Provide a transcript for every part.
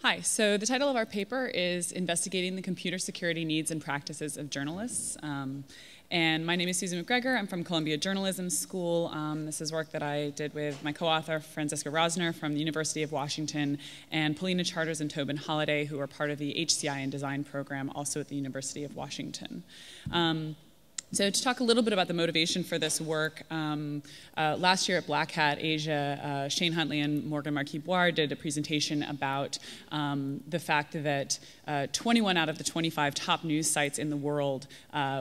Hi, so the title of our paper is Investigating the Computer Security Needs and Practices of Journalists. And my name is Susan McGregor. I'm from Columbia Journalism School. This is work that I did with my co-author, Franziska Roesner from the University of Washington, and Polina Charters and Tobin Holliday, who are part of the HCI and Design program, also at the University of Washington. So to talk a little bit about the motivation for this work, last year at Black Hat Asia, Shane Huntley and Morgan Marquis-Boire did a presentation about the fact that 21 out of the 25 top news sites in the world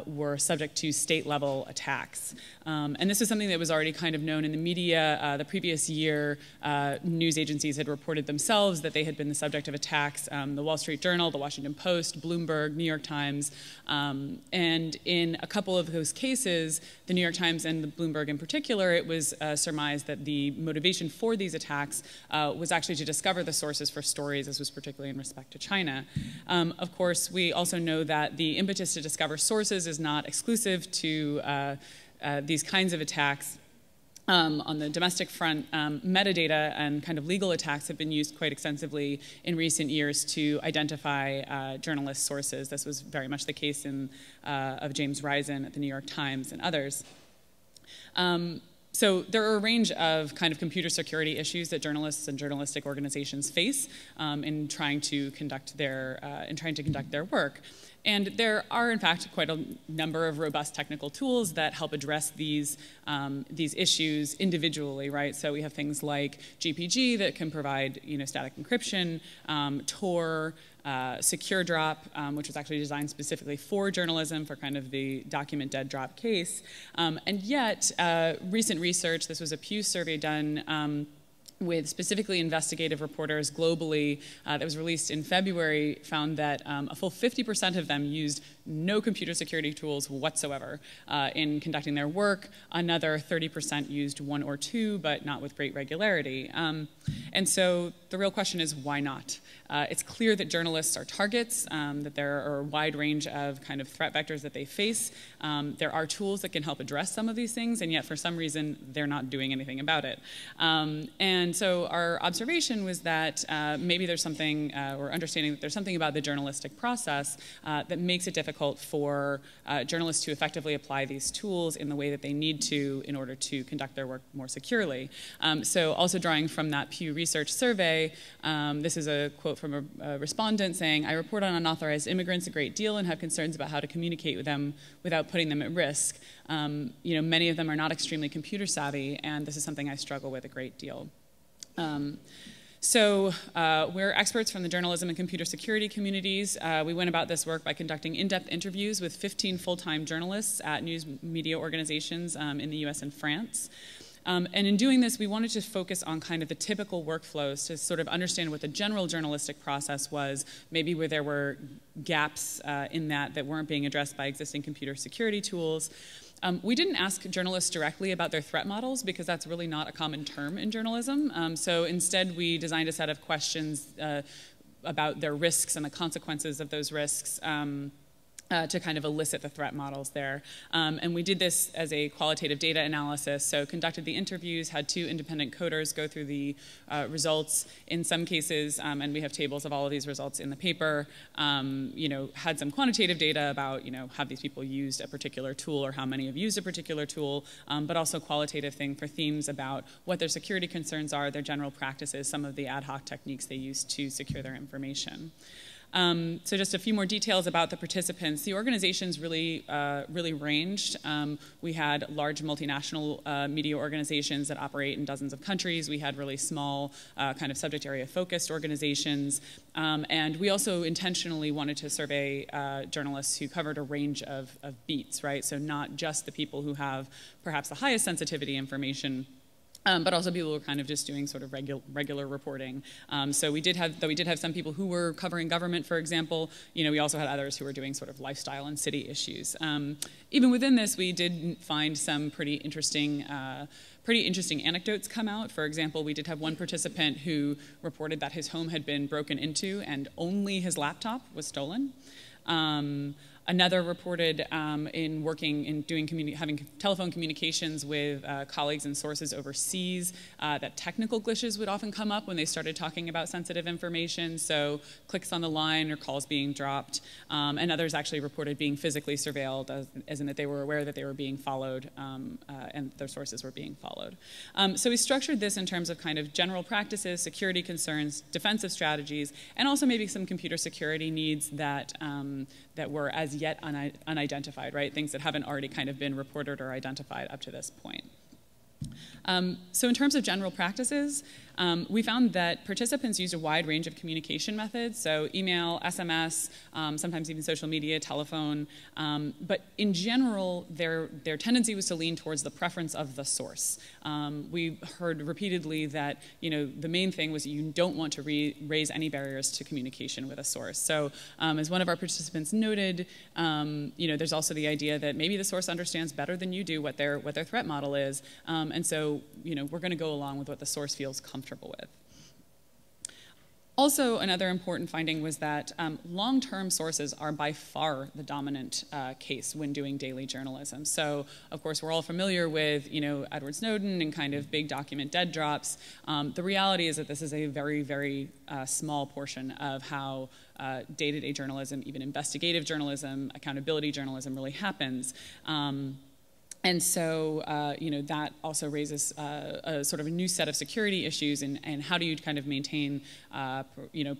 were subject to state-level attacks. And this is something that was already kind of known in the media. The previous year, news agencies had reported themselves that they had been the subject of attacks. The Wall Street Journal, the Washington Post, Bloomberg, New York Times, and in a couple of those cases, the New York Times and the Bloomberg in particular, it was surmised that the motivation for these attacks was actually to discover the sources for stories. This was particularly in respect to China. Of course, we also know that the impetus to discover sources is not exclusive to these kinds of attacks. On the domestic front, metadata and kind of legal attacks have been used quite extensively in recent years to identify journalist sources. This was very much the case of James Risen at the New York Times and others. So there are a range of kind of computer security issues that journalists and journalistic organizations face in trying to conduct their work. And there are, in fact, quite a number of robust technical tools that help address these issues individually, right? So we have things like GPG that can provide, static encryption, Tor, Secure Drop, which was actually designed specifically for journalism, for kind of the document dead drop case. And yet, recent research, this was a Pew survey done with specifically investigative reporters globally that was released in February, found that a full 50% of them used no computer security tools whatsoever in conducting their work. Another 30% used one or two, but not with great regularity. And so the real question is, why not? It's clear that journalists are targets, that there are a wide range of kind of threat vectors that they face. There are tools that can help address some of these things, and yet for some reason, they're not doing anything about it. And so our observation was that maybe there's something, or understanding that there's something about the journalistic process that makes it difficult for journalists to effectively apply these tools in the way that they need to in order to conduct their work more securely. So also drawing from that Pew Research survey, this is a quote from a respondent saying, "I report on unauthorized immigrants a great deal and have concerns about how to communicate with them without putting them at risk. Many of them are not extremely computer savvy, and this is something I struggle with a great deal." So we're experts from the journalism and computer security communities. We went about this work by conducting in-depth interviews with 15 full-time journalists at news media organizations in the US and France. And in doing this, we wanted to focus on kind of the typical workflows to sort of understand what the general journalistic process was, maybe where there were gaps in that weren't being addressed by existing computer security tools. We didn't ask journalists directly about their threat models because that's really not a common term in journalism. So instead, we designed a set of questions about their risks and the consequences of those risks to kind of elicit the threat models there. And we did this as a qualitative data analysis, so conducted the interviews, had 2 independent coders go through the results in some cases, and we have tables of all of these results in the paper, had some quantitative data about, have these people used a particular tool or how many have used a particular tool, but also qualitative thing for themes about what their security concerns are, their general practices, some of the ad hoc techniques they use to secure their information. So just a few more details about the participants. The organizations really ranged. We had large multinational media organizations that operate in dozens of countries. We had really small kind of subject area focused organizations. And we also intentionally wanted to survey journalists who covered a range of beats, right? So not just the people who have perhaps the highest sensitivity information, but also people who were kind of just doing sort of regular reporting. So we did have some people who were covering government, for example. We also had others who were doing sort of lifestyle and city issues. Even within this, we did find some pretty interesting anecdotes come out. For example, we did have one participant who reported that his home had been broken into and only his laptop was stolen. Another reported having telephone communications with colleagues and sources overseas, that technical glitches would often come up when they started talking about sensitive information, so clicks on the line or calls being dropped, and others actually reported being physically surveilled, as in that they were aware that they were being followed and their sources were being followed. So we structured this in terms of kind of general practices, security concerns, defensive strategies, and also maybe some computer security needs that that were as yet unidentified, right? Things that haven't already kind of been reported or identified up to this point. So in terms of general practices, we found that participants used a wide range of communication methods, so email, SMS, sometimes even social media, telephone, but in general, their tendency was to lean towards the preference of the source. We heard repeatedly that the main thing was you don't want to raise any barriers to communication with a source. So as one of our participants noted, there's also the idea that maybe the source understands better than you do what their threat model is, and so we're going to go along with what the source feels comfortable with. Also, another important finding was that long-term sources are by far the dominant case when doing daily journalism. So, of course, we're all familiar with, Edward Snowden and kind of big document dead drops. The reality is that this is a very, very small portion of how day-to-day journalism, even investigative journalism, accountability journalism really happens. And so, that also raises a sort of a new set of security issues, and how do you kind of maintain,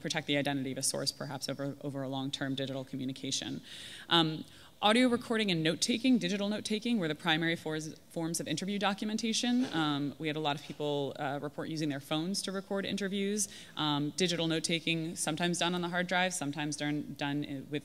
protect the identity of a source, perhaps over a long-term digital communication. Audio recording and note-taking, digital note-taking, were the primary forms of interview documentation. We had a lot of people report using their phones to record interviews. Digital note-taking, sometimes done on the hard drive, sometimes done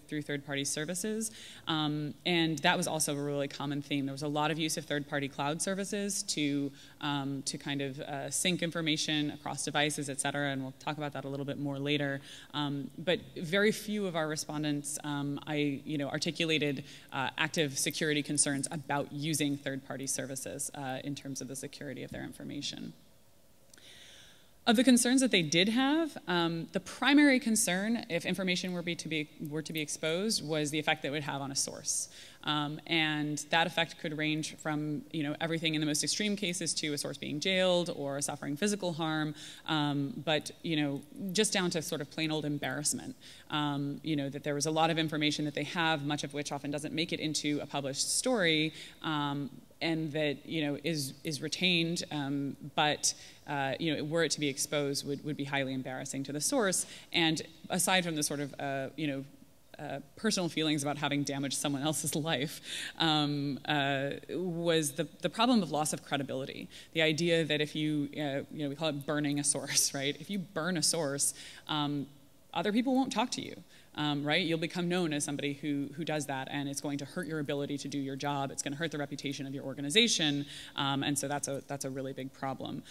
through third-party services. And that was also a really common theme. There was a lot of use of third-party cloud services to kind of sync information across devices, et cetera, and we'll talk about that a little bit more later. But very few of our respondents articulated active security concerns about using third-party services in terms of the security of their information. Of the concerns that they did have, the primary concern, if information were to be exposed, was the effect that it would have on a source. And that effect could range from everything in the most extreme cases to a source being jailed or suffering physical harm, but just down to sort of plain old embarrassment. That there was a lot of information that they have, much of which often doesn't make it into a published story, and that is retained, but were it to be exposed, would be highly embarrassing to the source. And aside from the sort of personal feelings about having damaged someone else's life, was the problem of loss of credibility. The idea that if you, we call it burning a source, right? If you burn a source, other people won't talk to you. Right? You'll become known as somebody who does that, and it's going to hurt your ability to do your job. It's going to hurt the reputation of your organization, and so that's a really big problem.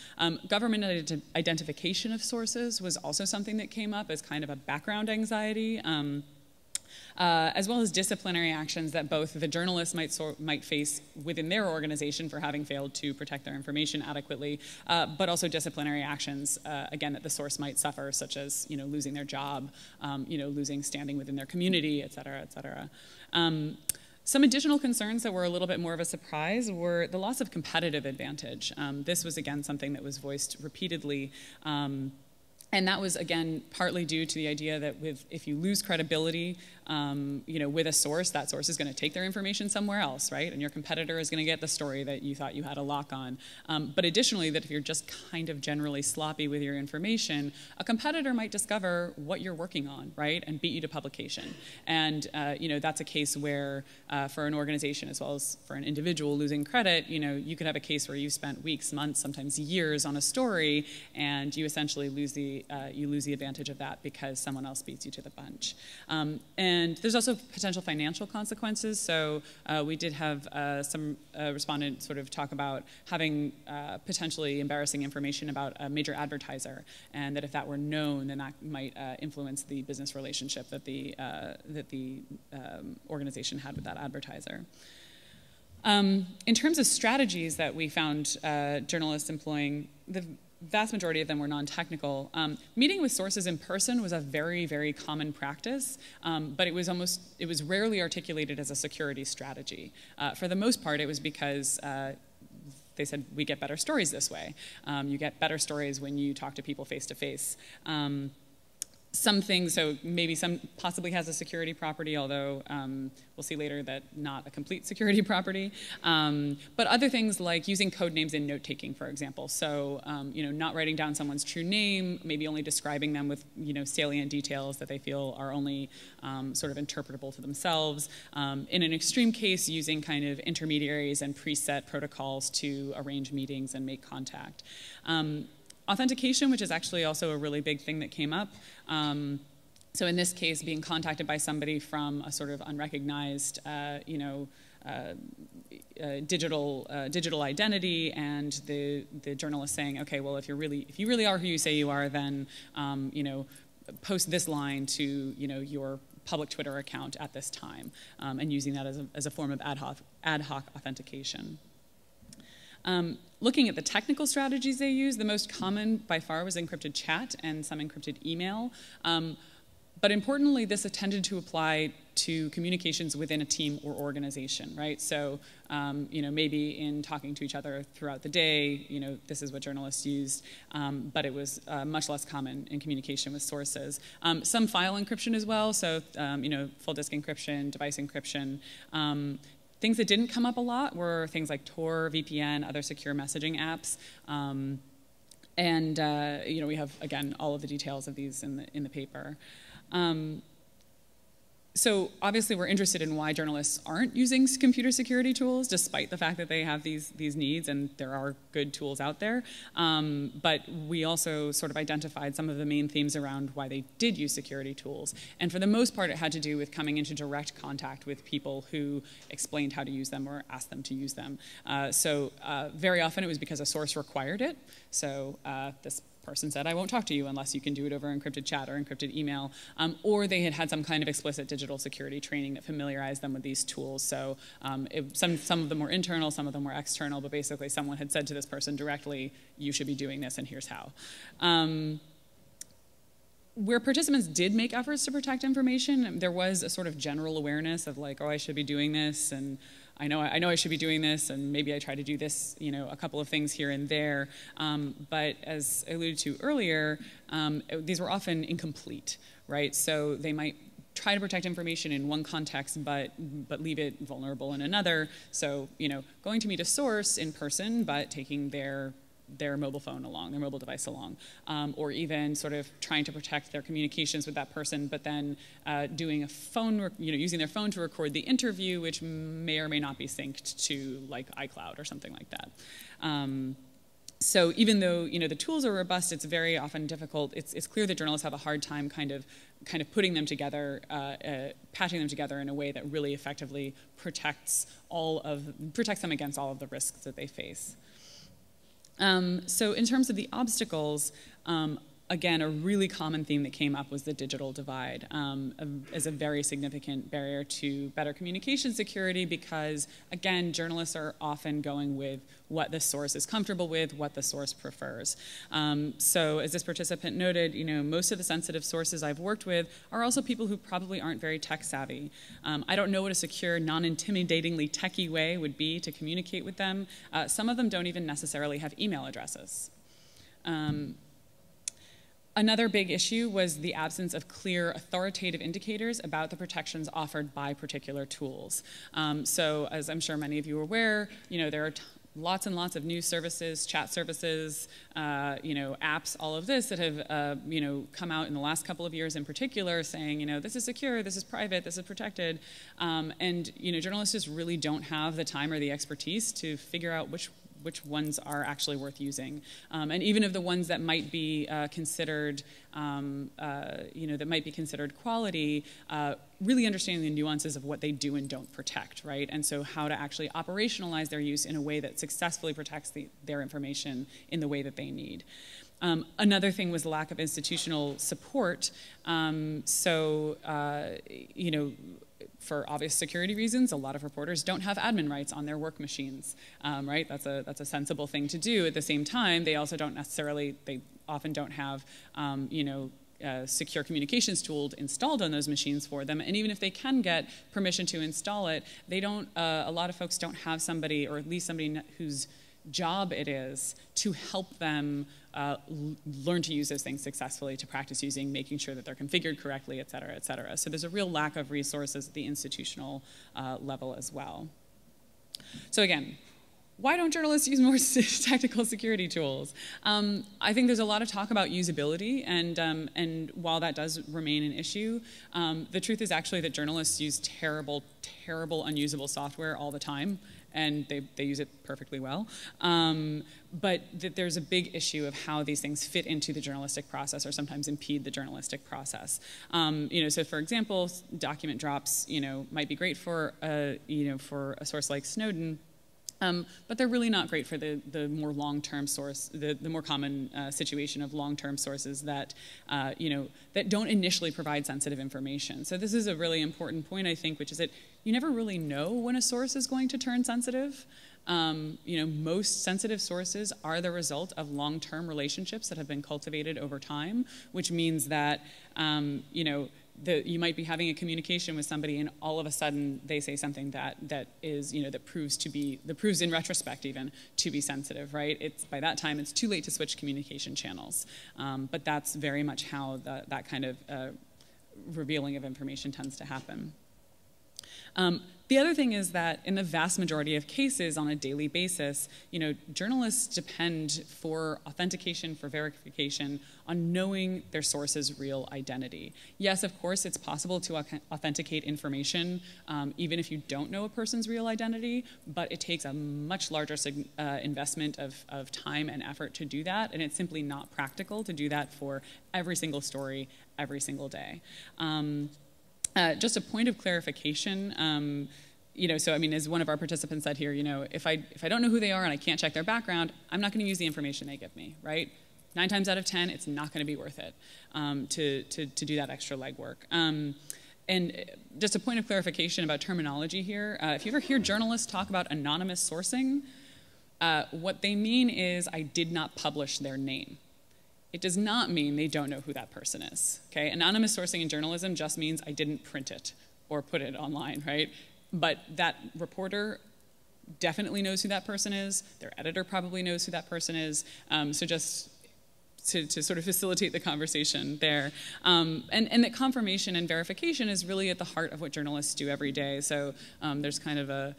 Government identification of sources was also something that came up as kind of a background anxiety. As well as disciplinary actions that both the journalists might face within their organization for having failed to protect their information adequately, but also disciplinary actions, again, that the source might suffer, such as losing their job, losing standing within their community, et cetera, et cetera. Some additional concerns that were a little bit more of a surprise were the loss of competitive advantage. This was, again, something that was voiced repeatedly. And that was, again, partly due to the idea that if you lose credibility, with a source, that source is going to take their information somewhere else, right? And your competitor is going to get the story that you thought you had a lock on. But additionally, that if you're just kind of generally sloppy with your information, a competitor might discover what you're working on, right? And beat you to publication. And, that's a case where, for an organization as well as for an individual losing credit, you could have a case where you spent weeks, months, sometimes years on a story, and you essentially lose the advantage of that because someone else beats you to the punch. And there's also potential financial consequences. So we did have some respondents sort of talk about having potentially embarrassing information about a major advertiser, and that if that were known, then that might influence the business relationship that the organization had with that advertiser. In terms of strategies that we found journalists employing, vast majority of them were non-technical. Meeting with sources in person was a very, very common practice, but it was rarely articulated as a security strategy. For the most part, it was because they said, we get better stories this way. You get better stories when you talk to people face to face. Some things, so maybe some possibly has a security property, although we'll see later that not a complete security property. But other things like using code names in note-taking, for example. So not writing down someone's true name, maybe only describing them with salient details that they feel are only sort of interpretable to themselves. In an extreme case, using kind of intermediaries and preset protocols to arrange meetings and make contact. Authentication, which is actually also a really big thing that came up. So in this case, being contacted by somebody from a sort of unrecognized, digital identity, and the journalist saying, okay, well, if you really are who you say you are, then post this line to your public Twitter account at this time, and using that as a form of ad hoc authentication. Looking at the technical strategies they use, the most common by far was encrypted chat and some encrypted email. But importantly, this tended to apply to communications within a team or organization, right? So, maybe in talking to each other throughout the day, this is what journalists used, but it was much less common in communication with sources. Some file encryption as well, so, full disk encryption, device encryption. Things that didn't come up a lot were things like Tor, VPN, other secure messaging apps. We have, again, all of the details of these in the paper. So obviously we're interested in why journalists aren't using computer security tools, despite the fact that they have these needs, and there are good tools out there. But we also sort of identified some of the main themes around why they did use security tools. And for the most part, it had to do with coming into direct contact with people who explained how to use them or asked them to use them. Very often it was because a source required it. So this person said, I won't talk to you unless you can do it over encrypted chat or encrypted email, or they had some kind of explicit digital security training that familiarized them with these tools. So some of them were internal, some of them were external, but basically someone had said to this person directly, you should be doing this and here's how. Where participants did make efforts to protect information, there was a sort of general awareness of like, oh, I should be doing this, and I know I should be doing this, and maybe I try to do this, a couple of things here and there. But as I alluded to earlier, these were often incomplete, right? So they might try to protect information in one context, but leave it vulnerable in another. So, going to meet a source in person, but taking their mobile phone along, their mobile device along, or even sort of trying to protect their communications with that person, but then doing a phone, using their phone to record the interview, which may or may not be synced to like iCloud or something like that. So even though the tools are robust, it's very often difficult. It's clear that journalists have a hard time kind of putting them together, patching them together in a way that really effectively protects them against all of the risks that they face. So in terms of the obstacles, again, a really common theme that came up was the digital divide as a very significant barrier to better communication security because, again, journalists are often going with what the source is comfortable with, what the source prefers. So as this participant noted, most of the sensitive sources I've worked with are also people who probably aren't very tech savvy. I don't know what a secure, non-intimidatingly techie way would be to communicate with them. Some of them don't even necessarily have email addresses. Another big issue was the absence of clear authoritative indicators about the protections offered by particular tools. So as I'm sure many of you are aware, there are lots and lots of news services, chat services, apps, all of this that have, come out in the last couple of years in particular saying, this is secure, this is private, this is protected. And, journalists just really don't have the time or the expertise to figure out which ones are actually worth using. And even of the ones that might be considered, quality, really understanding the nuances of what they do and don't protect, right? And so how to actually operationalize their use in a way that successfully protects their information in the way that they need. Another thing was the lack of institutional support. for obvious security reasons, a lot of reporters don't have admin rights on their work machines, right? That's a sensible thing to do. At the same time, they also don't necessarily, they often don't have, secure communications tool installed on those machines for them. And even if they can get permission to install it, they don't, a lot of folks don't have somebody, or at least somebody whose job it is to help them learn to use those things successfully, to practice using, making sure that they're configured correctly, et cetera, et cetera. So there's a real lack of resources at the institutional level as well. So again, why don't journalists use more technical security tools? I think there's a lot of talk about usability, and while that does remain an issue, the truth is actually that journalists use terrible, terrible, unusable software all the time, and they use it perfectly well. But that there's a big issue of how these things fit into the journalistic process, or sometimes impede the journalistic process. So for example, document drops, might be great for for a source like Snowden. But they're really not great for the more long-term source, the more common situation of long-term sources that, that don't initially provide sensitive information. So this is a really important point, I think, which is that you never really know when a source is going to turn sensitive. Most sensitive sources are the result of long-term relationships that have been cultivated over time, which means that, you might be having a communication with somebody, and all of a sudden they say something that proves in retrospect even to be sensitive, right? By that time it's too late to switch communication channels, but that's very much how that kind of revealing of information tends to happen. The other thing is that in the vast majority of cases on a daily basis, journalists depend for authentication, for verification, on knowing their source's real identity. Yes, of course, it's possible to authenticate information even if you don't know a person's real identity, but it takes a much larger investment of time and effort to do that, and it's simply not practical to do that for every single story, every single day. Just a point of clarification, so I mean, as one of our participants said here, if I don't know who they are and I can't check their background, I'm not going to use the information they give me, right? 9 times out of 10, it's not going to be worth it to do that extra legwork. And just a point of clarification about terminology here, if you ever hear journalists talk about anonymous sourcing, what they mean is I did not publish their name. It does not mean they don't know who that person is, okay? Anonymous sourcing in journalism just means I didn't print it or put it online, right? But that reporter definitely knows who that person is. Their editor probably knows who that person is. So just to sort of facilitate the conversation there. And that confirmation and verification is really at the heart of what journalists do every day. So there's kind of a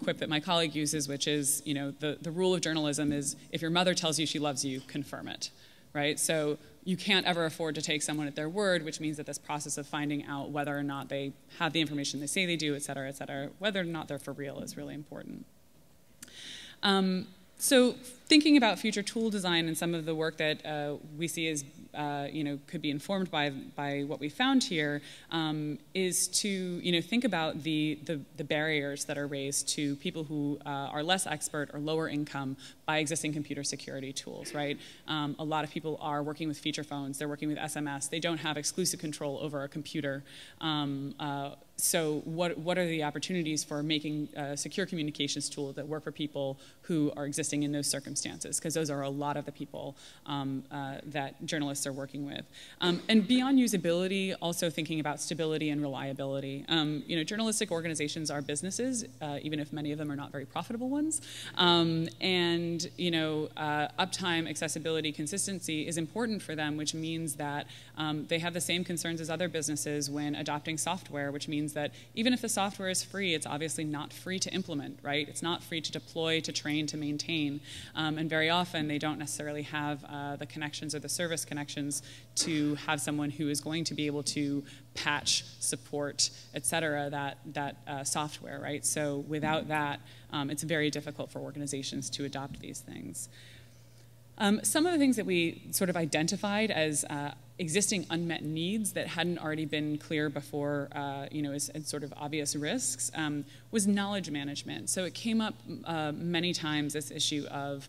quip that my colleague uses, which is, the rule of journalism is if your mother tells you she loves you, confirm it, right? So you can't ever afford to take someone at their word, which means that this process of finding out whether or not they have the information they say they do, et cetera, whether or not they're for real is really important. So thinking about future tool design and some of the work that we see as could be informed by what we found here is to think about the barriers that are raised to people who are less expert or lower income by existing computer security tools, right? A lot of people are working with feature phones, they're working with SMS, they don't have exclusive control over a computer. So what are the opportunities for making a secure communications tool that work for people who are existing in those circumstances? Because those are a lot of the people that journalists are working with. And beyond usability, also thinking about stability and reliability. Journalistic organizations are businesses, even if many of them are not very profitable ones. Uptime, accessibility, consistency is important for them, which means that they have the same concerns as other businesses when adopting software, which means that even if the software is free, it's obviously not free to implement, right? It's not free to deploy, to train, to maintain. And very often they don't necessarily have the connections or the service connections to have someone who is going to be able to patch, support, et cetera, that software, right? So without that, it's very difficult for organizations to adopt these things. Some of the things that we sort of identified as existing unmet needs that hadn't already been clear before, as sort of obvious risks, was knowledge management. So it came up many times, this issue of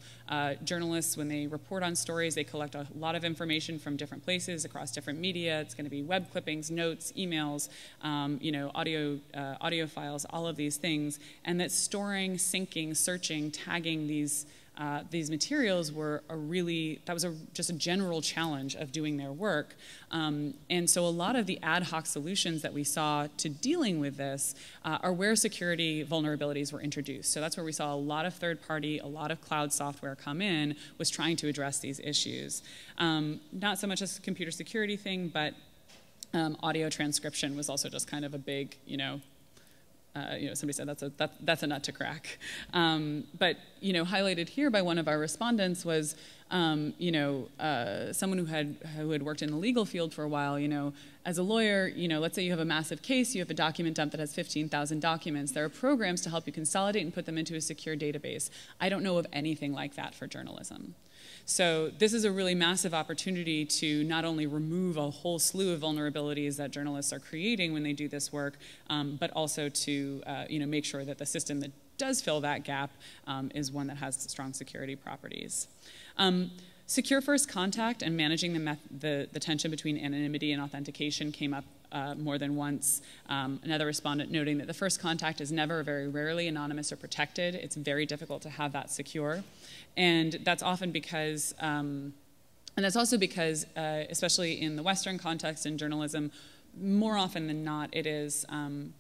journalists, when they report on stories, they collect a lot of information from different places across different media. It's going to be web clippings, notes, emails, audio files, all of these things, and that storing, syncing, searching, tagging these materials were just a general challenge of doing their work. And so a lot of the ad hoc solutions that we saw to dealing with this are where security vulnerabilities were introduced. So that's where we saw a lot of third-party, a lot of cloud software come in, was trying to address these issues. Not so much a computer security thing, but audio transcription was also just kind of a big, somebody said that's a nut to crack. But highlighted here by one of our respondents was someone who had worked in the legal field for a while. As a lawyer, let's say you have a massive case, you have a document dump that has 15,000 documents. There are programs to help you consolidate and put them into a secure database. I don't know of anything like that for journalism. So this is a really massive opportunity to not only remove a whole slew of vulnerabilities that journalists are creating when they do this work, but also to make sure that the system that does fill that gap is one that has strong security properties. Secure first contact and managing the tension between anonymity and authentication came up more than once. Another respondent noting that the first contact is never, very rarely, anonymous or protected. It's very difficult to have that secure. And that's often because, and that's also because, especially in the Western context in journalism, more often than not, it is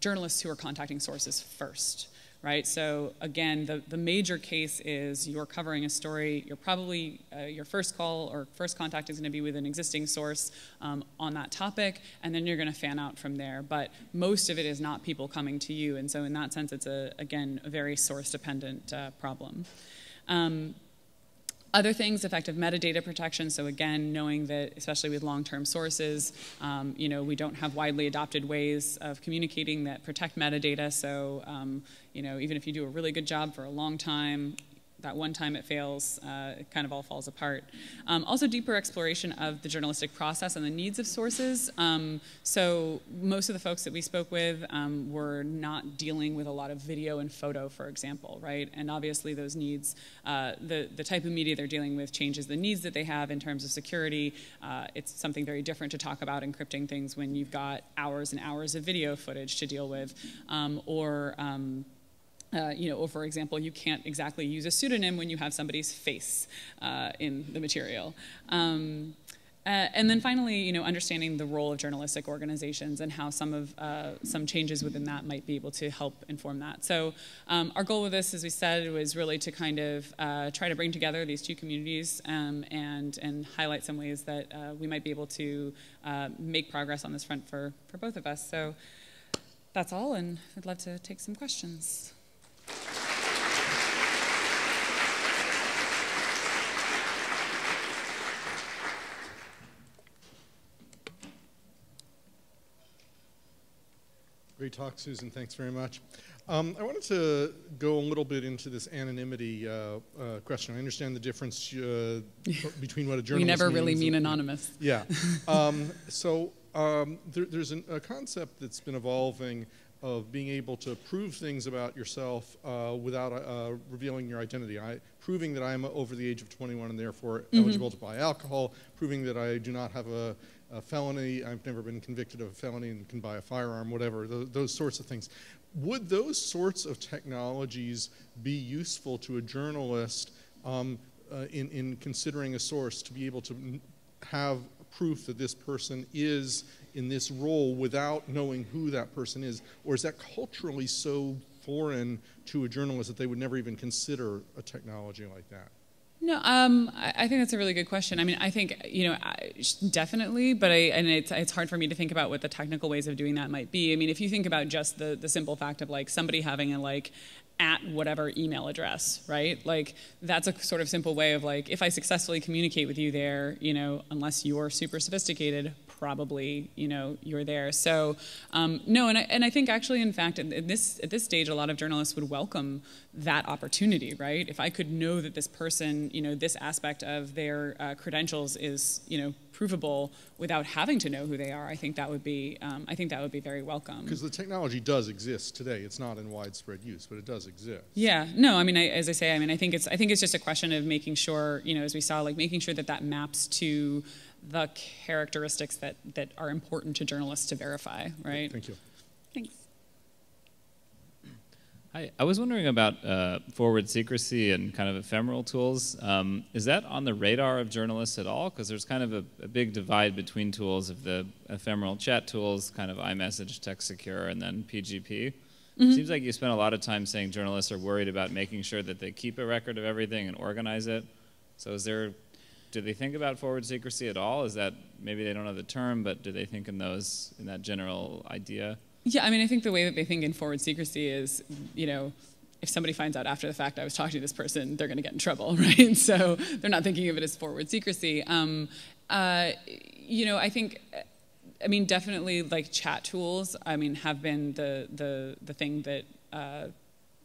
journalists who are contacting sources first. Right? So again, the major case is you're covering a story, you're probably, your first call or first contact is going to be with an existing source on that topic, and then you're going to fan out from there. But most of it is not people coming to you, and so in that sense, it's, again, a very source-dependent problem. Other things, effective metadata protection. So again, knowing that, especially with long-term sources, we don't have widely adopted ways of communicating that protect metadata. So, even if you do a really good job for a long time, that one time it fails, it kind of all falls apart. Also deeper exploration of the journalistic process and the needs of sources. So most of the folks that we spoke with were not dealing with a lot of video and photo, for example, right? And obviously those needs, the type of media they're dealing with changes the needs that they have in terms of security. It's something very different to talk about encrypting things when you've got hours and hours of video footage to deal with, or for example, you can't exactly use a pseudonym when you have somebody's face in the material. And then finally, understanding the role of journalistic organizations and how some changes within that might be able to help inform that. So our goal with this, as we said, was really to kind of try to bring together these two communities and highlight some ways that we might be able to make progress on this front for both of us. So that's all, and I'd love to take some questions. Great talk, Susan. Thanks very much. I wanted to go a little bit into this anonymity question. I understand the difference between what a journalist We never means really mean anonymous. Yeah. There's a concept that's been evolving of being able to prove things about yourself without revealing your identity. Proving that I'm over the age of 21 and therefore eligible to buy alcohol, proving that I do not have a felony, I've never been convicted of a felony and can buy a firearm, whatever, those sorts of things. Would those sorts of technologies be useful to a journalist in considering a source to be able to have proof that this person is in this role without knowing who that person is? Or is that culturally so foreign to a journalist that they would never even consider a technology like that? No, I think that's a really good question. I mean, I think, definitely, but it's hard for me to think about what the technical ways of doing that might be. I mean, if you think about just the simple fact of like somebody having a at whatever email address, right? Like that's a sort of simple way of like, if I successfully communicate with you there, unless you're super sophisticated, probably, you're there. So no, and I think actually, in fact, at this stage, a lot of journalists would welcome that opportunity, right? If I could know that this person, this aspect of their credentials is, provable without having to know who they are, I think that would be very welcome. Because the technology does exist today. It's not in widespread use, but it does exist. Yeah. No. I mean, as I say, I think it's just a question of making sure, as we saw, like making sure that maps to the characteristics that are important to journalists to verify, right? Thank you. Thanks. Hi, I was wondering about forward secrecy and kind of ephemeral tools. Is that on the radar of journalists at all? Because there's kind of a big divide between tools of the ephemeral chat tools, kind of iMessage, Text Secure, and then PGP. Mm-hmm. Seems like you spend a lot of time saying journalists are worried about making sure that they keep a record of everything and organize it. So do they think about forward secrecy at all? Is that, maybe they don't know the term, but do they think in that general idea? Yeah, I mean, I think the way that they think in forward secrecy is, if somebody finds out after the fact I was talking to this person, they're going to get in trouble, right? So they're not thinking of it as forward secrecy. I think, definitely like chat tools, have been the thing that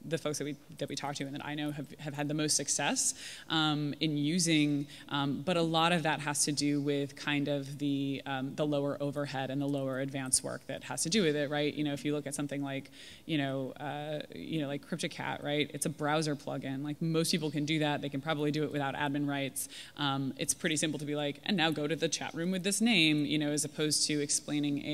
the folks that we talk to and that I know have had the most success in using, but a lot of that has to do with kind of the lower overhead and the lower advanced work that has to do with it, right? If you look at something like, like CryptoCat, right? It's a browser plugin. Like most people can do that. They can probably do it without admin rights. It's pretty simple to be like, and now go to the chat room with this name, as opposed to explaining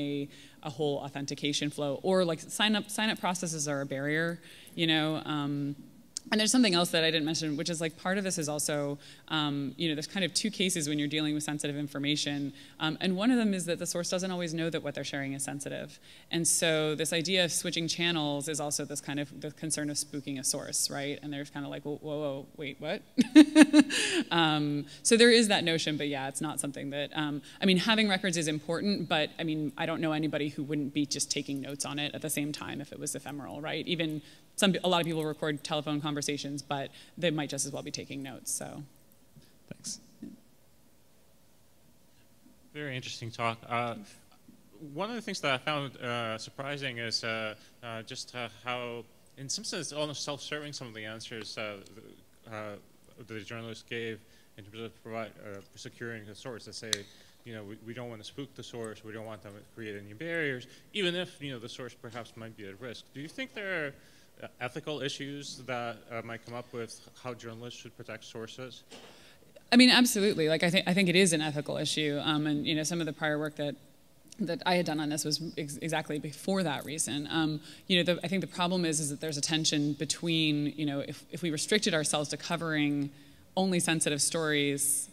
a whole authentication flow, or like sign up processes are a barrier, and there's something else that I didn't mention, which is like part of this is also, there's kind of two cases when you're dealing with sensitive information. And one of them is that the source doesn't always know that what they're sharing is sensitive. And so this idea of switching channels is also this kind of the concern of spooking a source, right? And there's kind of like, whoa, wait, what? So there is that notion, but yeah, it's not something that, having records is important, but I don't know anybody who wouldn't be just taking notes on it at the same time if it was ephemeral, right? Even a lot of people record telephone conversations, but they might just as well be taking notes. So, thanks. Very interesting talk. One of the things that I found surprising is just how, in some sense, almost self-serving some of the answers the journalists gave in terms of securing the source. They say, we don't want to spook the source. We don't want them to create any barriers, even if the source perhaps might be at risk. Do you think there are ethical issues that might come up with how journalists should protect sources? Absolutely. Like I think it is an ethical issue, and some of the prior work that I had done on this was exactly before that reason. I think the problem is that there's a tension between if we restricted ourselves to covering only sensitive stories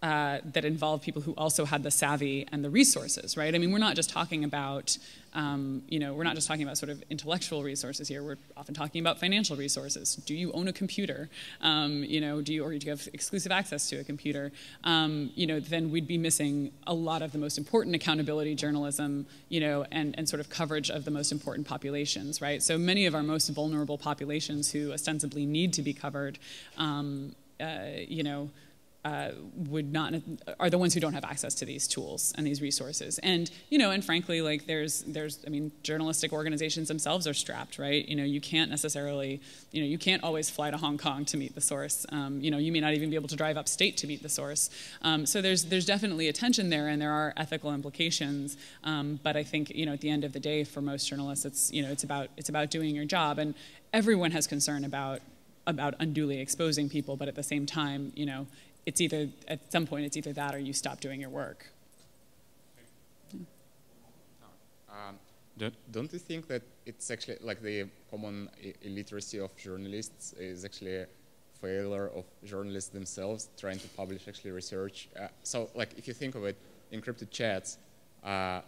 that involve people who also had the savvy and the resources, right? We're not just talking about, we're not just talking about sort of intellectual resources here. We're often talking about financial resources. Do you own a computer? Do you have exclusive access to a computer? Then we'd be missing a lot of the most important accountability journalism, and sort of coverage of the most important populations, right? So many of our most vulnerable populations who ostensibly need to be covered, are the ones who don't have access to these tools and these resources. And and frankly, like there's journalistic organizations themselves are strapped, right? You can't necessarily, you can't always fly to Hong Kong to meet the source. You may not even be able to drive upstate to meet the source. So there's definitely a tension there, and there are ethical implications. But I think at the end of the day, for most journalists, it's about doing your job, and everyone has concern about unduly exposing people. But at the same time, it's either, at some point, it's either that or you stop doing your work. Don't you think that it's actually like the common illiteracy of journalists is actually a failure of journalists themselves trying to publish actually research? So like if you think of it, encrypted chats,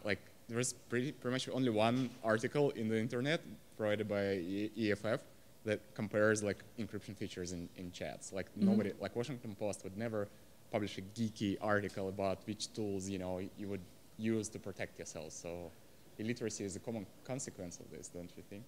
like there's pretty much only one article in the internet provided by EFF that compares like encryption features in chats. Like nobody, like Washington Post would never publish a geeky article about which tools you would use to protect yourself. So illiteracy is a common consequence of this, don't you think?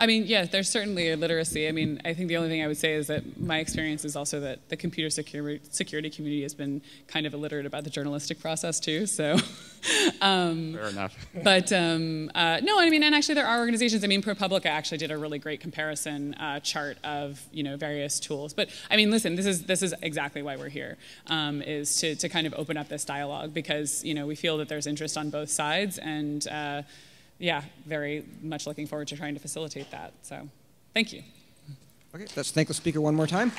I mean, yeah, there's certainly a literacy. I mean, I think the only thing I would say is that my experience is also that the computer security community has been kind of illiterate about the journalistic process too. So, fair enough. But no, I mean, and actually there are organizations. I mean, ProPublica actually did a really great comparison chart of various tools. But I mean, listen, this is exactly why we're here, is to kind of open up this dialogue because we feel that there's interest on both sides and. Yeah, very much looking forward to trying to facilitate that. So, thank you. Okay, let's thank the speaker one more time.